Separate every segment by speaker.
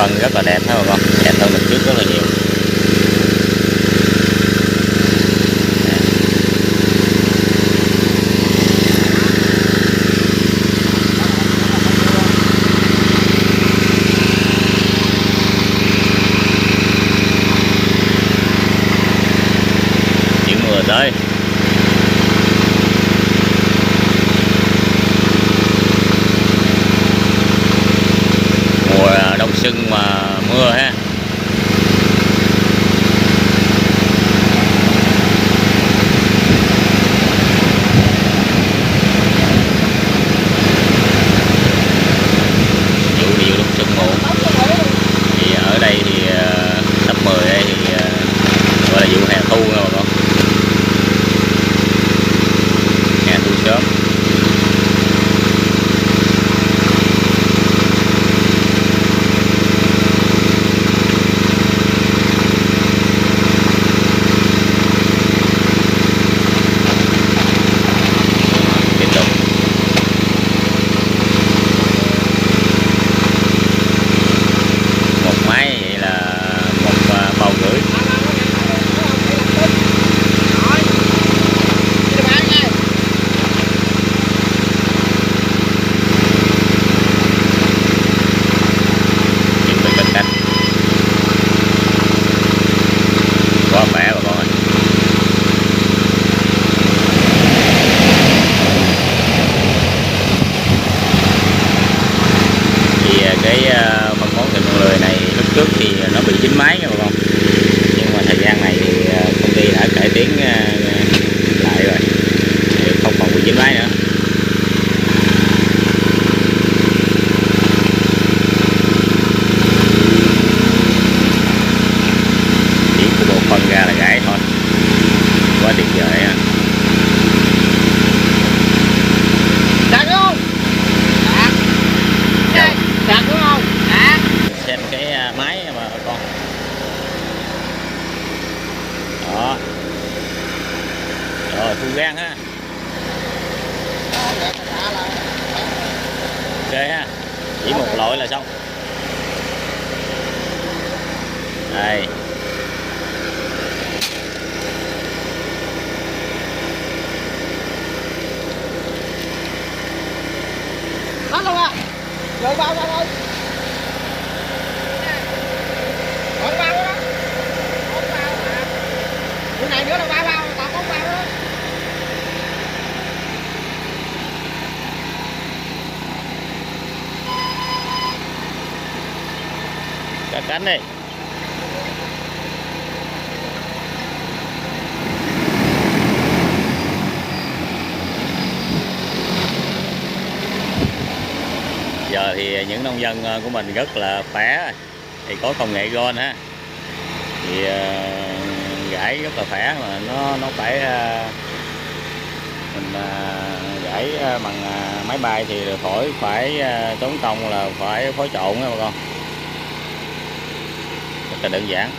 Speaker 1: phân rất là đẹp thấy bà con, đẹp hơn lần trước rất là nhiều. Chuyển mùa tới. Mùa đông xuân mà mưa ha. Vụ đông xuân muộn. Thì ở đây thì sắp 10 đây thì gọi là vụ hè thu nha bà con. Hè thu sớm. Quá khỏe bà con ơi. Thì cái phân bón thịt con lười này lúc trước thì nó bị dính máy nha bà con, nhưng mà thời gian này thì công ty đã cải tiến lại rồi thì không còn bị dính máy nữa. Phân ra là gãy thôi, quá tuyệt vời ha.
Speaker 2: Đạt đúng không? Đạt. Đạt đúng không? Đạt.
Speaker 1: Xem cái máy mà bà con. Đó. Rồi thu gan ha. Ok ha. Chỉ một lội là xong. Đây.
Speaker 2: Hết luôn à. Rồi bao ra thôi. Còn bao đó. Còn bao mà. Cái này nữa là bao còn có bao đó.
Speaker 1: Cắt cánh đi. Giờ thì những nông dân của mình rất là khỏe, thì có công nghệ gôn ha, thì gãi rất là khỏe, mà nó phải mình gãi bằng máy bay thì khỏi phải tốn công là phải phối trộn nha bà con, rất là đơn giản,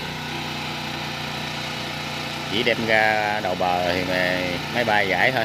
Speaker 1: chỉ đem ra đầu bờ thì máy bay gãi thôi.